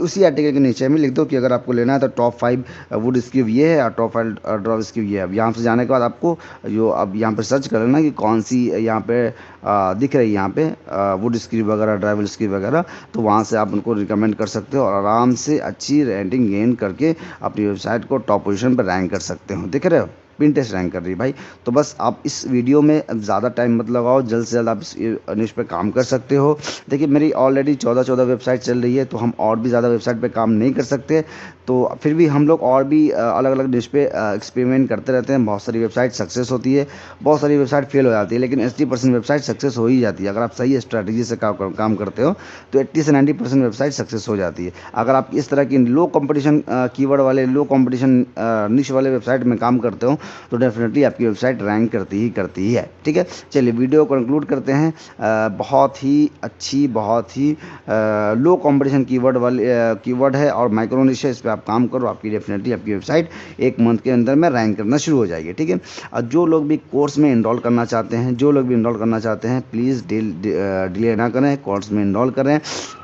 उसी आर्टिकल के नीचे में लिख दो कि अगर आपको लेना है तो टॉप 5 वुड स्क्रू ये है और टॉप 5 ड्राइवल स्क्रू ये है। अब यहाँ से जाने के बाद आपको जो अब यहाँ पे सर्च कर लेना कि कौन सी यहाँ पे दिख रही है, यहाँ पे वुड स्क्रू वगैरह ड्राइवल स्क्रू वगैरह, तो वहाँ से आप उनको रिकमेंड कर सकते हो और आराम से अच्छी रेटिंग गेन करके अपनी वेबसाइट को टॉप पोजीशन पर रैंक कर सकते हो। देख रहे हो पिंटरेस्ट रैंक कर रही है भाई। तो बस आप इस वीडियो में ज़्यादा टाइम मत लगाओ, जल्द से जल्द आप इस निश पे काम कर सकते हो। देखिए मेरी ऑलरेडी 14 वेबसाइट चल रही है, तो हम और भी ज़्यादा वेबसाइट पे काम नहीं कर सकते, तो फिर भी हम लोग और भी अलग अलग निश पे एक्सपेरिमेंट करते रहते हैं। बहुत सारी वेबसाइट सक्सेस होती है, बहुत सारी वेबसाइट फेल हो जाती है, लेकिन 80% वेबसाइट सक्सेस हो ही जाती है। अगर आप सही स्ट्रैटेजी से काम करते हो तो 80 से 90% वेबसाइट सक्सेस हो जाती है। अगर आप इस तरह की लो कंपटीशन कीवर्ड वाले, लो कंपटीशन निश वाले वेबसाइट में काम करते हो तो डेफिनेटली आपकी वेबसाइट रैंक करती ही है, ठीक है। चलिए वीडियो को कंक्लूड करते हैं। बहुत ही अच्छी, बहुत ही लो कंपटीशन कीवर्ड है और माइक्रो निश है, इस पर आप काम करो, आपकी डेफिनेटली आपकी वेबसाइट 1 मंथ के अंदर में रैंक करना शुरू हो जाएगी, ठीक है। और जो लोग भी कोर्स में इनरोल करना चाहते हैं, प्लीज़ डिले ना करें, कोर्स में इनरोल करें।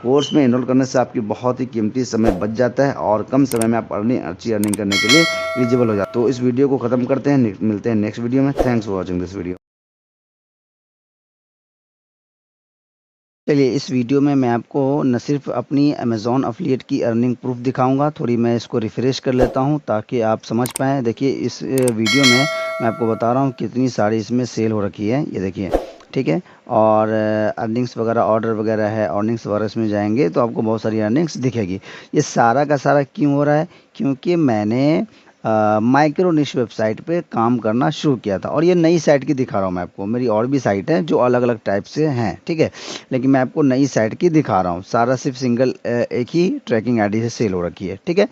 कोर्स में इनरोल करने से आपकी बहुत ही कीमती समय बच जाता है और कम समय में आप अच्छी अर्निंग करने के लिए एलिजिबल हो जाते हैं। तो इस वीडियो को ख़त्म करते हैं, मिलते हैं नेक्स्ट वीडियो में। Thanks for watching this video. चलिए इस वीडियो में मैं आपको न सिर्फ अपनी अमेज़ॉन अफिलिएट की अर्निंग प्रूफ दिखाऊंगा, थोड़ी मैं इसको रिफ्रेश कर लेता हूं ताकि आप समझ पाएँ। देखिए इस वीडियो में मैं आपको बता रहा हूं कितनी सारी इसमें सेल हो रखी है, ये देखिए, ठीक है। और अर्निंग्स वगैरह, ऑर्डर वगैरह है, अर्निंग्स वगैरह इसमें जाएंगे तो आपको बहुत सारी अर्निंग्स दिखेगी। ये सारा का सारा क्यों हो रहा है, क्योंकि मैंने माइक्रो निश वेबसाइट पे काम करना शुरू किया था। और ये नई साइट की दिखा रहा हूँ मैं आपको, मेरी और भी साइट है जो अलग अलग टाइप से हैं, ठीक है, लेकिन मैं आपको नई साइट की दिखा रहा हूँ। सारा सिर्फ सिंगल एक ही ट्रैकिंग आईडी से सेल हो रखी है, ठीक है।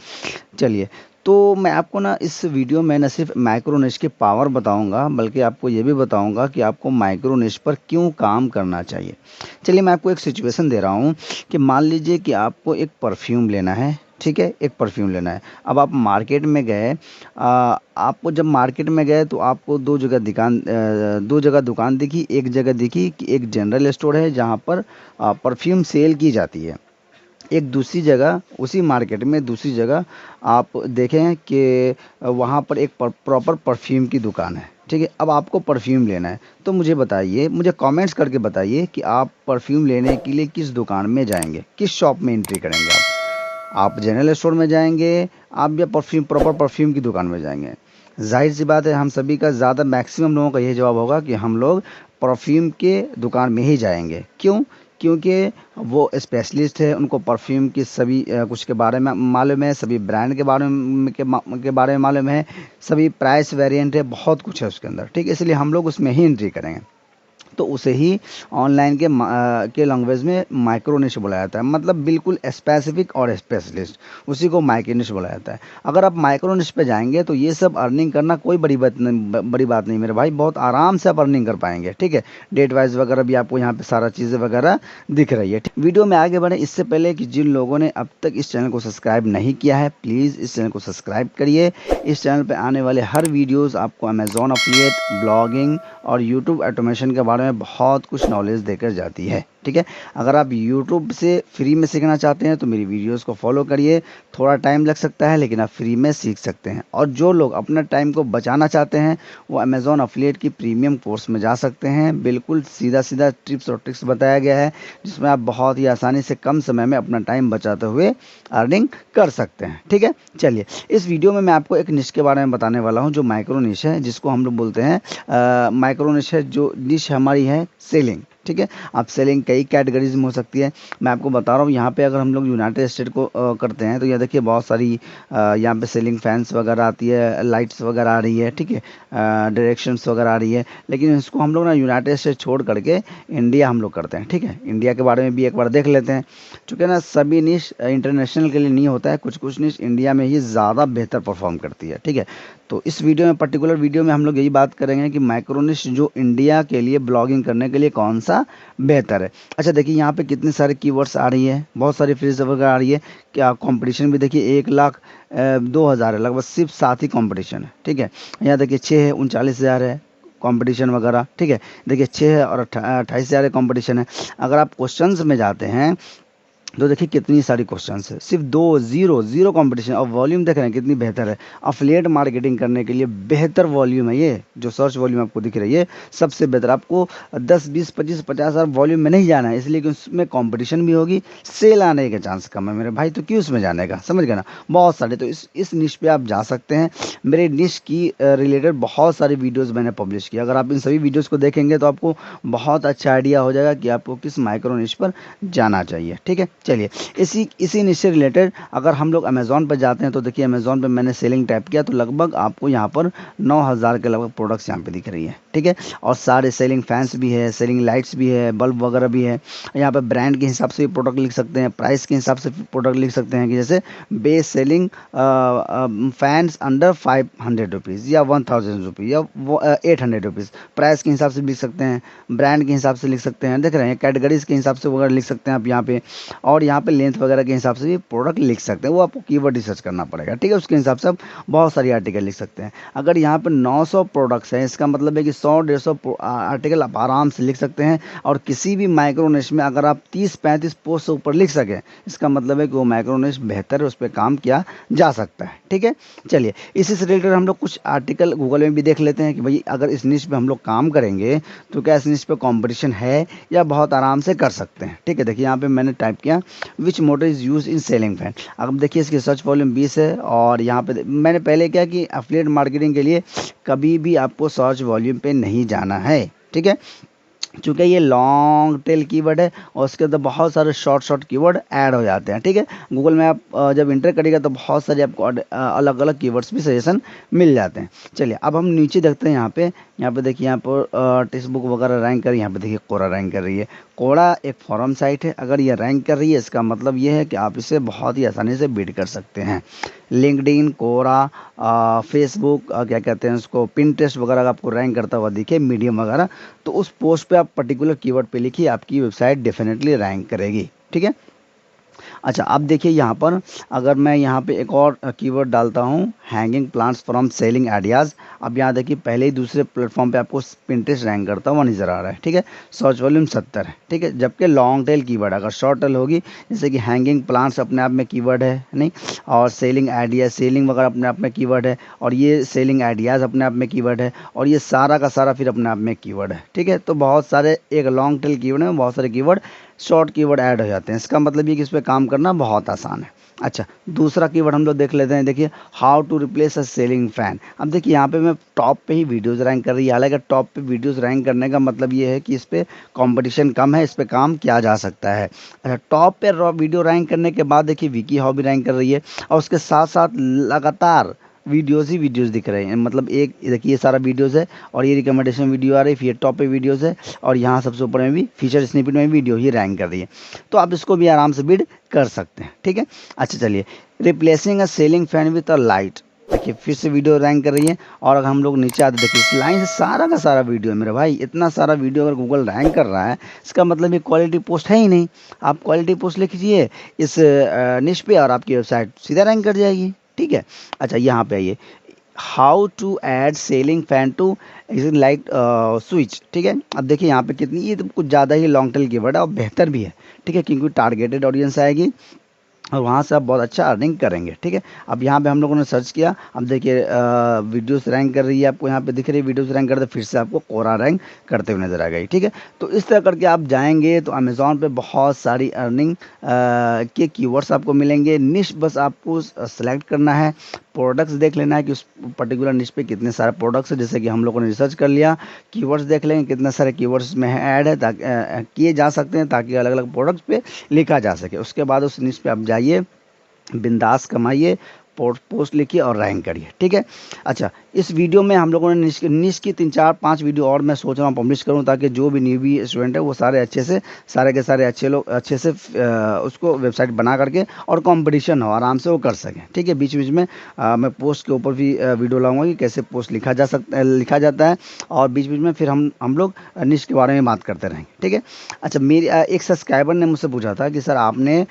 चलिए तो मैं आपको ना इस वीडियो में न सिर्फ माइक्रो निश के पावर बताऊंगा, बल्कि आपको ये भी बताऊंगा कि आपको माइक्रो निश पर क्यों काम करना चाहिए। चलिए मैं आपको एक सिचुएशन दे रहा हूँ कि मान लीजिए कि आपको एक परफ्यूम लेना है, ठीक है, एक परफ्यूम लेना है। अब आप मार्केट में गए, आपको जब मार्केट में गए तो आपको दो जगह दुकान दिखी। एक जगह दिखी कि एक जनरल स्टोर है जहाँ पर परफ्यूम सेल की जाती है, एक दूसरी जगह, उसी मार्केट में दूसरी जगह आप देखें कि वहाँ पर एक प्रॉपर परफ्यूम की दुकान है, ठीक है। अब आपको परफ्यूम लेना है, तो मुझे बताइए, मुझे कमेंट्स करके बताइए कि आप परफ्यूम लेने के लिए किस दुकान में जाएंगे, किस शॉप में एंट्री करेंगे आप जनरल स्टोर में जाएंगे, आप या परफ्यूम, प्रॉपर परफ्यूम की दुकान में जाएंगे। जाहिर सी बात है, हम सभी का ज़्यादा मैक्सिमम लोगों का यही जवाब होगा कि हम लोग परफ्यूम के दुकान में ही जाएंगे। क्यों? क्योंकि वो स्पेशलिस्ट है, उनको परफ्यूम की सभी कुछ के बारे में मालूम है, सभी ब्रांड के बारे में के बारे में मालूम है, सभी प्राइस वेरिएंट है, बहुत कुछ है उसके अंदर, ठीक है। इसलिए हम लोग उसमें ही एंट्री करेंगे। तो उसे ही ऑनलाइन के लैंग्वेज में माइक्रो निश बोला जाता है, मतलब बिल्कुल स्पेसिफिक और स्पेशलिस्ट, उसी को माइक्रो निश बोला जाता है। अगर आप माइक्रो निश पे जाएंगे तो ये सब अर्निंग करना कोई बड़ी बात नहीं मेरे भाई, बहुत आराम से आप अर्निंग कर पाएंगे, ठीक है। डेट वाइज वगैरह भी आपको यहाँ पे सारा चीज़ें वगैरह दिख रही है। वीडियो में आगे बढ़े इससे पहले कि जिन लोगों ने अब तक इस चैनल को सब्सक्राइब नहीं किया है, प्लीज़ इस चैनल को सब्सक्राइब करिए। इस चैनल पे आने वाले हर वीडियोस आपको अमेज़ॉन अफिलिएट, ब्लॉगिंग और यूट्यूब ऑटोमेशन के बारे में बहुत कुछ नॉलेज देकर जाती है, ठीक है। अगर आप यूट्यूब से फ्री में सीखना चाहते हैं तो मेरी वीडियोस को फॉलो करिए। थोड़ा टाइम लग सकता है लेकिन आप फ्री में सीख सकते हैं। और जो लोग अपना टाइम को बचाना चाहते हैं वो अमेज़ॉन अफिलिएट की प्रीमियम कोर्स में जा सकते हैं। बिल्कुल सीधा सीधा टिप्स और ट्रिक्स बताया गया है, जिसमें आप बहुत ही आसानी से कम समय में अपना टाइम बचाते हुए अर्निंग कर सकते हैं, ठीक है। चलिए, इस वीडियो में मैं आपको एक निश के बारे में बताने वाला हूँ, जो माइक्रो निश है, जिसको हम लोग बोलते हैं माइक्रो निश है। जो निश हमारी है सेलिंग, ठीक है। अब सेलिंग कई कैटेगरीज में हो सकती है। मैं आपको बता रहा हूँ, यहाँ पे अगर हम लोग यूनाइटेड स्टेट को करते हैं तो ये देखिए बहुत सारी यहाँ पे सेलिंग फैंस वगैरह आती है, लाइट्स वगैरह आ रही है, ठीक है, डायरेक्शंस वगैरह आ रही है। लेकिन इसको हम लोग ना यूनाइटेड स्टेट छोड़ करके इंडिया हम लोग करते हैं, ठीक है। इंडिया के बारे में भी एक बार देख लेते हैं। चूँकि ना सभी निश इंटरनेशनल के लिए नहीं होता है, कुछ कुछ निश इंडिया में ही ज़्यादा बेहतर परफॉर्म करती है, ठीक है। तो इस वीडियो में, पर्टिकुलर वीडियो में हम लोग यही बात करेंगे कि माइक्रो निश जो इंडिया के लिए ब्लॉगिंग करने के लिए कौन सा बेहतर है। अच्छा देखिए, यहाँ पे कितने सारे कीवर्ड्स आ रही है, बहुत सारी फ्रेज वगैरह आ रही है। क्या कंपटीशन भी देखिए, 1,02,000 है, लगभग सिर्फ 7 ही कंपटीशन है, ठीक है। यहाँ देखिए 6 है, 39,000 है कंपटीशन वगैरह, ठीक है। देखिए 6 है और 28,000 कंपटीशन है। अगर आप क्वेश्चंस में जाते हैं तो देखिए कितनी सारी क्वेश्चंस है, सिर्फ जीरो कंपटीशन। और वॉल्यूम देख रहे हैं कितनी बेहतर है। अफिलिएट मार्केटिंग करने के लिए बेहतर वॉल्यूम है, ये जो सर्च वॉल्यूम आपको दिख रही है सबसे बेहतर। आपको 10, 20, 25, 50,000 वॉल्यूम में नहीं जाना है, इसलिए कि उसमें कंपटीशन भी होगी, सेल आने के चांस कम है मेरे भाई, तो क्यों उसमें जाने का, समझ गए ना। बहुत सारे, तो इस निश पे आप जा सकते हैं। मेरे निश की रिलेटेड बहुत सारी वीडियोज़ मैंने पब्लिश किया। अगर आप इन सभी वीडियोज़ को देखेंगे तो आपको बहुत अच्छा आइडिया हो जाएगा कि आपको किस माइक्रो निश पर जाना चाहिए, ठीक है। चलिए, इसी निश से रिलेटेड अगर हम लोग अमेज़ॉन पर जाते हैं तो देखिए अमेज़ॉन पे मैंने सेलिंग टैप किया तो लगभग आपको यहाँ पर 9,000 के लगभग प्रोडक्ट्स यहाँ पे दिख रही है, ठीक है। और सारे सेलिंग फैंस भी है, सेलिंग लाइट्स भी है, बल्ब वगैरह भी है। यहाँ पे ब्रांड के हिसाब से भी प्रोडक्ट लिख सकते हैं, प्राइस के हिसाब से प्रोडक्ट लिख सकते हैं कि जैसे best selling fans under 500 rupees या 1,000 रुपीज़ या 800 रुपीज़, प्राइस के हिसाब से लिख सकते हैं, ब्रांड के हिसाब से लिख सकते हैं, देख रहे हैं, कैटेगरीज के हिसाब से वगैरह लिख सकते हैं आप यहाँ पे। और यहाँ पे लेंथ वगैरह के हिसाब से भी प्रोडक्ट लिख सकते हैं, वो आपको कीवर्ड रिसर्च करना पड़ेगा, ठीक है। उसके हिसाब से आप बहुत सारी आर्टिकल लिख सकते हैं। अगर यहाँ पे 900 प्रोडक्ट्स हैं, इसका मतलब है कि 100-150 आर्टिकल आप आराम से लिख सकते हैं। और किसी भी माइक्रो निश में अगर आप 30-35 पोस्ट से ऊपर लिख सकें, इसका मतलब है कि वो माइक्रो निश बेहतर है, उस पर काम किया जा सकता है, ठीक है। चलिए, इसी से रिलेटेड हम लोग कुछ आर्टिकल गूगल में भी देख लेते हैं कि भाई अगर इस निश पे हम लोग काम करेंगे तो क्या इस निश पे कंपटीशन है या बहुत आराम से कर सकते हैं, ठीक है। देखिए यहाँ पे मैंने टाइप किया which motor is use in ceiling fan. अब देखिए इसकी सर्च वॉल्यूम 20 है। और यहाँ पे मैंने पहले क्या कि एफिलिएट मार्केटिंग के लिए कभी भी आपको सर्च वॉल्यूम पे नहीं जाना है, ठीक है। चूँकि ये लॉन्ग टेल कीवर्ड है और उसके अंदर बहुत सारे शॉर्ट कीवर्ड ऐड हो जाते हैं, ठीक है। गूगल में आप जब इंटर करिएगा तो बहुत सारे आपको अलग अलग कीवर्ड्स भी सजेशन मिल जाते हैं। चलिए, अब हम नीचे देखते हैं। यहाँ पे देखिए, यहाँ पर टेक्स्ट बुक वगैरह रैंक कर रही है। यहाँ पे देखिए कोरा रैंक कर रही है। कोरा एक फॉरम साइट है, अगर ये रैंक कर रही है इसका मतलब ये है कि आप इसे बहुत ही आसानी से बीट कर सकते हैं। लिंक्डइन, कोरा, फेसबुक, क्या कहते हैं उसको, पिंटरेस्ट वगैरह आपको रैंक करता हुआ दिखे, मीडियम वगैरह, तो उस पोस्ट पे आप पर्टिकुलर कीवर्ड पे लिखिए, आपकी वेबसाइट डेफिनेटली रैंक करेगी, ठीक है। अच्छा, अब देखिए यहाँ पर अगर मैं यहाँ पे एक और कीवर्ड डालता हूँ, hanging plants from selling ideas, अब यहाँ देखिए पहले ही दूसरे प्लेटफॉर्म पे आपको पिंटरेस्ट रैंक करता हुआ नज़र आ रहा है, ठीक है। सर्च वॉल्यूम 70 है, ठीक है। जबकि लॉन्ग टेल कीवर्ड, अगर शॉर्ट टेल होगी जैसे कि हैंगिंग प्लांट्स अपने आप में कीवर्ड है नहीं, और सेलिंग आइडिया, सेलिंग वगैरह अपने आप में कीवर्ड है, और ये सेलिंग आइडियाज़ अपने आप में कीवर्ड है, और ये सारा का सारा फिर अपने आप में कीवर्ड है, ठीक है। तो बहुत सारे एक लॉन्ग टेल कीवर्ड में बहुत सारे कीवर्ड शॉर्ट कीवर्ड ऐड हो जाते हैं। इसका मतलब ये कि इस पर काम करना बहुत आसान है। अच्छा, दूसरा कीवर्ड हम लोग देख लेते हैं। देखिए how to replace a ceiling fan. अब देखिए यहाँ पे मैं टॉप पे ही वीडियोस रैंक कर रही है। हालांकि टॉप पे वीडियोस रैंक करने का मतलब ये है कि इस पे कंपटीशन कम है, इस पे काम किया जा सकता है। अच्छा, टॉप पे वीडियो रैंक करने के बाद देखिए विकी हाउ भी रैंक कर रही है, और उसके साथ साथ लगातार वीडियोस ही वीडियोस दिख रहे हैं। मतलब एक देखिए ये सारा वीडियोस है, और ये रिकमेंडेशन वीडियो आ रही है, फिर टॉप पे वीडियोस है, और यहाँ सबसे ऊपर में भी फीचर स्निपेट में वीडियो ही रैंक कर रही है। तो आप इसको भी आराम से बिड कर सकते हैं, ठीक है। अच्छा चलिए, replacing a ceiling fan with a light. देखिए फिर से वीडियो रैंक कर रही है, और अगर हम लोग नीचे आते देखिए इस लाइन से सारा का सारा वीडियो है मेरे भाई। इतना सारा वीडियो अगर गूगल रैंक कर रहा है, इसका मतलब ये क्वालिटी पोस्ट है ही नहीं। आप क्वालिटी पोस्ट लिख लीजिए इस निश पे, और आपकी वेबसाइट सीधा रैंक कर जाएगी, ठीक है। अच्छा यहाँ पे आइए, how to add ceiling fan to light switch, ठीक है। अब देखिए यहाँ पे कितनी, ये तो कुछ ज़्यादा ही लॉन्ग टेल कीवर्ड है और बेहतर भी है, ठीक है, क्योंकि टारगेटेड ऑडियंस आएगी और वहाँ से आप बहुत अच्छा अर्निंग करेंगे, ठीक है। अब यहाँ पे हम लोगों ने सर्च किया, अब देखिए वीडियोस रैंक कर रही है, आपको यहाँ पे दिख रही है वीडियोस रैंक करते, फिर से आपको कोरा रैंक करते हुए नजर आ गई, ठीक है। तो इस तरह करके आप जाएंगे तो अमेज़ॉन पे बहुत सारी अर्निंग के कीवर्ड्स आपको मिलेंगे। निश बस आपको सेलेक्ट करना है, प्रोडक्ट्स देख लेना है कि उस पर्टिकुलर निश पे कितने सारे प्रोडक्ट्स हैं। जैसे कि हम लोगों ने रिसर्च कर लिया, कीवर्ड्स देख लेंगे कितने सारे कीवर्ड्स में ऐड है, ताकि किए जा सकते हैं, ताकि अलग अलग प्रोडक्ट्स पे लिखा जा सके। उसके बाद उस निश पे आप जाइए, बिंदास कमाइए, पोस्ट लिखिए और रैंक करिए, ठीक है। अच्छा, इस वीडियो में हम लोगों ने निश की 3 4 5 वीडियो और मैं सोच रहा हूँ पब्लिश करूँ, ताकि जो भी न्यूबी स्टूडेंट है वो सारे अच्छे से, सारे के सारे अच्छे लोग अच्छे से उसको वेबसाइट बना करके और कंपटीशन हो, आराम से वो कर सकें, ठीक है। बीच बीच में मैं पोस्ट के ऊपर भी वीडियो लाऊंगा कि कैसे पोस्ट लिखा जा सकता है, लिखा जाता है, और बीच बीच में फिर हम लोग निश के बारे में बात करते रहेंगे, ठीक है। अच्छा, मेरी एक सब्सक्राइबर ने मुझसे पूछा था कि सर आपने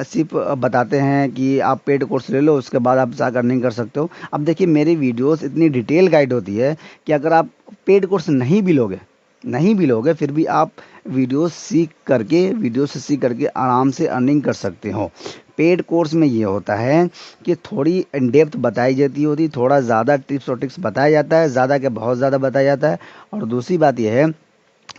सिर्फ बताते हैं कि आप पेड कोर्स ले लो, उसके बाद आप जाकर अर्निंग कर सकते हो। अब देखिए मेरी वीडियोस इतनी डिटेल गाइड होती है कि अगर आप पेड कोर्स नहीं भी लोगे फिर भी आप वीडियो से सीख करके आराम से अर्निंग कर सकते हो। पेड कोर्स में ये होता है कि थोड़ी इन डेप्थ बताई जाती होती, थोड़ा ज़्यादा टिप्स और ट्रिक्स बताया जाता है, ज़्यादा के बहुत ज़्यादा बताया जाता है। और दूसरी बात यह है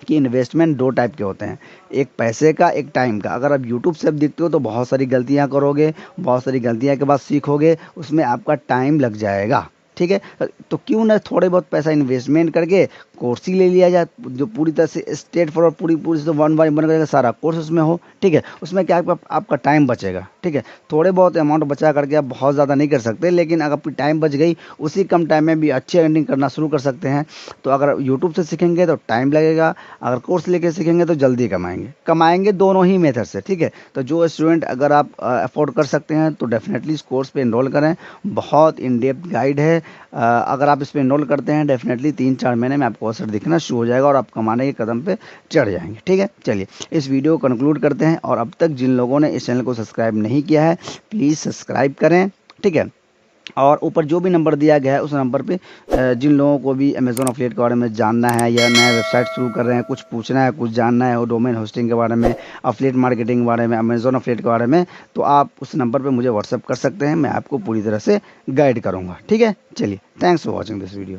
कि इन्वेस्टमेंट 2 टाइप के होते हैं, एक पैसे का, एक टाइम का। अगर आप यूट्यूब से दिखते हो तो बहुत सारी गलतियां करोगे, बहुत सारी गलतियां के बाद सीखोगे, उसमें आपका टाइम लग जाएगा, ठीक है। तो क्यों ना थोड़े बहुत पैसा इन्वेस्टमेंट करके कोर्स ही ले लिया जाए, जो पूरी तरह से स्ट्रेट फॉरवर्ड, पूरी पूरी से 1 बाय 1 करके सारा कोर्स उसमें हो, ठीक है। उसमें क्या आपका टाइम बचेगा, ठीक है। थोड़े बहुत अमाउंट बचा करके आप बहुत ज़्यादा नहीं कर सकते, लेकिन अगर आपकी टाइम बच गई, उसी कम टाइम में भी अच्छी अर्निंग करना शुरू कर सकते हैं। तो अगर यूट्यूब से सीखेंगे तो टाइम लगेगा, अगर कोर्स लेके सीखेंगे तो जल्दी कमाएंगे दोनों ही मेथड से, ठीक है। तो जो स्टूडेंट अगर आप अफोर्ड कर सकते हैं तो डेफिनेटली इस कोर्स पे इनरोल करें, बहुत इन डेप्थ गाइड है। अगर आप इस पर इनरोल करते हैं डेफिनेटली 3 4 महीने में आपको असर दिखना शुरू हो जाएगा और आप कमाने के कदम पे चढ़ जाएंगे, ठीक है। चलिए इस वीडियो को कंक्लूड करते हैं, और अब तक जिन लोगों ने इस चैनल को सब्सक्राइब नहीं किया है प्लीज़ सब्सक्राइब करें, ठीक है। और ऊपर जो भी नंबर दिया गया है उस नंबर पे जिन लोगों को भी अमेज़ॉन अफिलिएट के बारे में जानना है, या नया वेबसाइट शुरू कर रहे हैं, कुछ पूछना है, कुछ जानना है, वो डोमेन होस्टिंग के बारे में, अफिलिएट मार्केटिंग के बारे में, अमेज़ॉन अफिलिएट के बारे में, तो आप उस नंबर पे मुझे व्हाट्सअप कर सकते हैं, मैं आपको पूरी तरह से गाइड करूँगा, ठीक है। चलिए, thanks for watching this video.